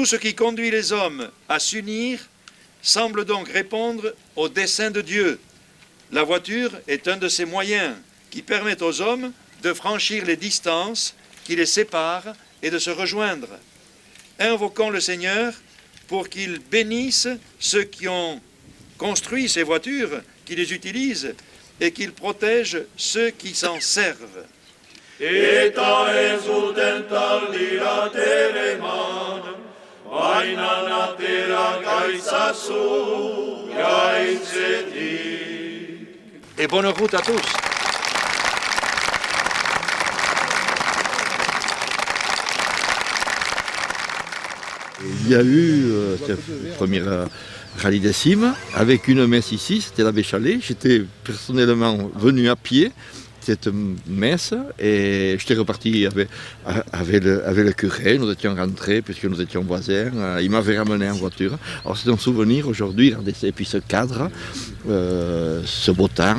Tout ce qui conduit les hommes à s'unir semble donc répondre au dessein de Dieu. La voiture est un de ces moyens qui permettent aux hommes de franchir les distances qui les séparent et de se rejoindre. Invoquons le Seigneur pour qu'il bénisse ceux qui ont construit ces voitures, qui les utilisent, et qu'il protège ceux qui s'en servent. Et bonne route à tous. Il y a eu cette première rallye des cimes avec une messe ici, c'était l'abbé Chalet. J'étais personnellement venu à pied cette messe et j'étais reparti avec le curé. Nous étions rentrés puisque nous étions voisins. Il m'avait ramené en voiture. Alors c'est un souvenir aujourd'hui, regardez, et puis ce cadre, ce beau temps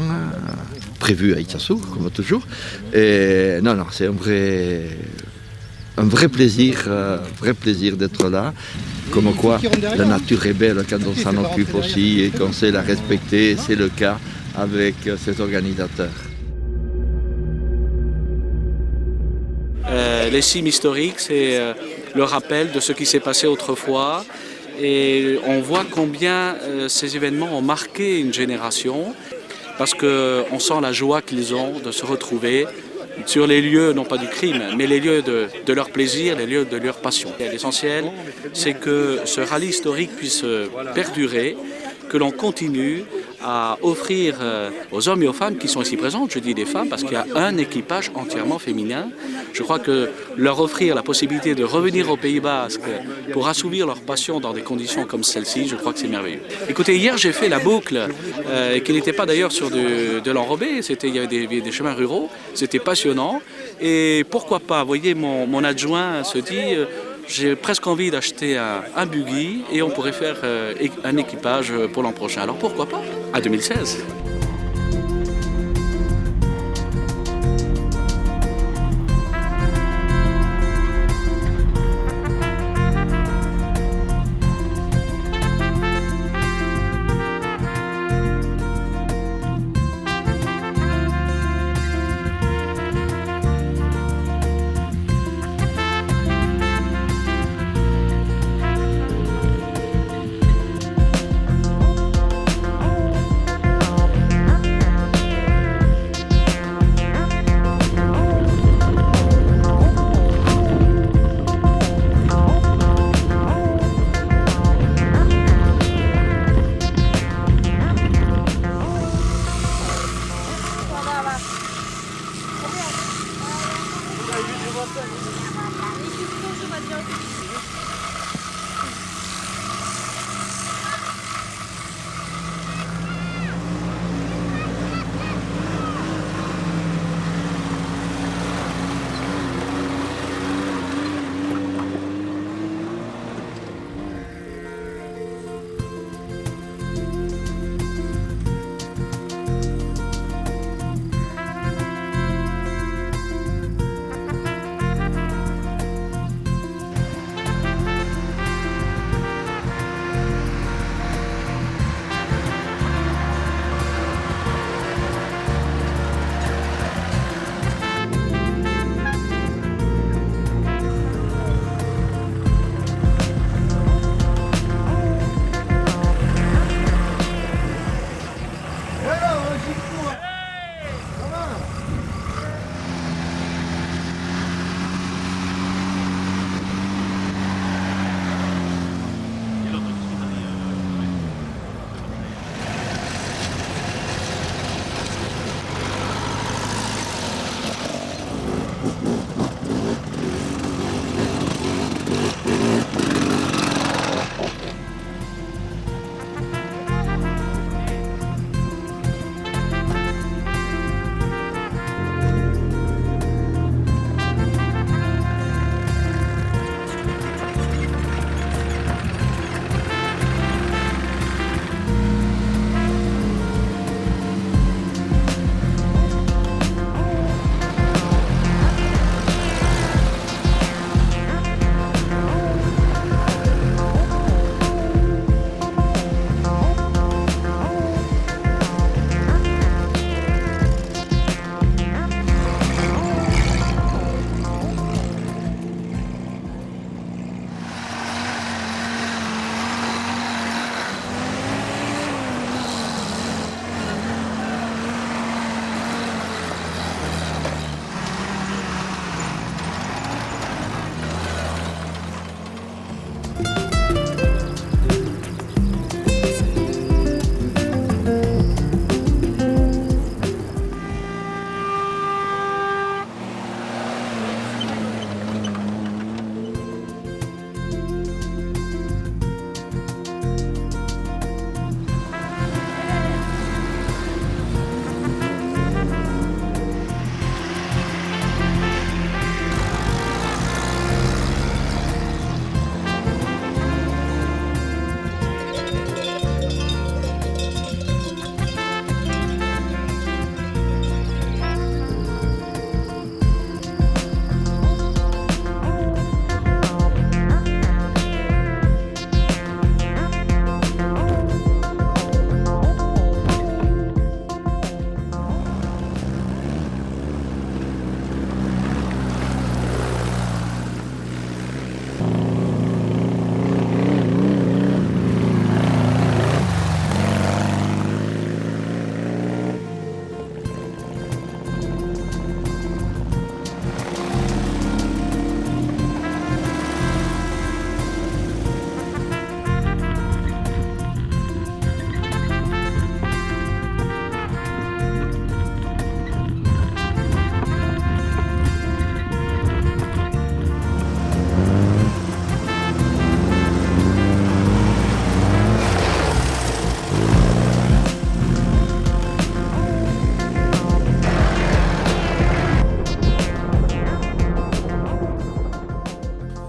prévu à Itassou, comme toujours. Et non, c'est un vrai plaisir d'être là. Comme quoi la nature est belle quand on s'en occupe aussi et qu'on sait la respecter. C'est le cas avec cet organisateur. Les cimes historiques, c'est le rappel de ce qui s'est passé autrefois. Et on voit combien ces événements ont marqué une génération, parce qu'on sent la joie qu'ils ont de se retrouver sur les lieux, non pas du crime, mais les lieux de leur plaisir, les lieux de leur passion. L'essentiel, c'est que ce rallye historique puisse perdurer, que l'on continue à offrir aux hommes et aux femmes qui sont ici présentes, je dis des femmes parce qu'il y a un équipage entièrement féminin. Je crois que leur offrir la possibilité de revenir au Pays Basque pour assouvir leur passion dans des conditions comme celle-ci, je crois que c'est merveilleux. Écoutez, hier j'ai fait la boucle, qui n'était pas d'ailleurs sur de l'enrobé, il y avait des chemins ruraux, c'était passionnant. Et pourquoi pas, vous voyez, mon adjoint se dit... j'ai presque envie d'acheter un buggy et on pourrait faire un équipage pour l'an prochain. Alors pourquoi pas? À 2016.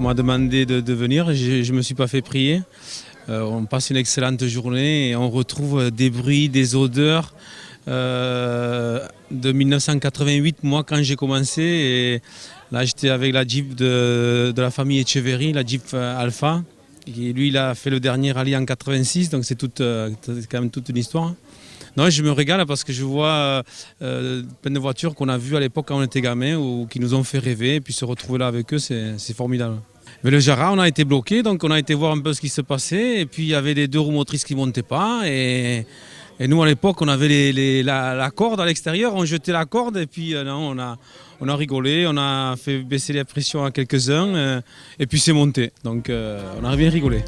m'a demandé de venir. Je ne me suis pas fait prier. On passe une excellente journée et on retrouve des bruits, des odeurs de 1988, moi quand j'ai commencé. Et là j'étais avec la Jeep de la famille Etcheverry, la Jeep Alpha. Et lui il a fait le dernier rallye en 86, donc c'est quand même toute une histoire. Non, je me régale parce que je vois plein de voitures qu'on a vues à l'époque quand on était gamin ou qui nous ont fait rêver. Et puis se retrouver là avec eux, c'est formidable. Mais le Jara, on a été bloqué, donc on a été voir un peu ce qui se passait. Et puis il y avait les deux roues motrices qui ne montaient pas. Et nous, à l'époque, on avait la corde à l'extérieur, on jetait la corde. Et puis non, on a rigolé, on a fait baisser les pressions à quelques-uns. Et puis c'est monté. Donc on a bien rigolé.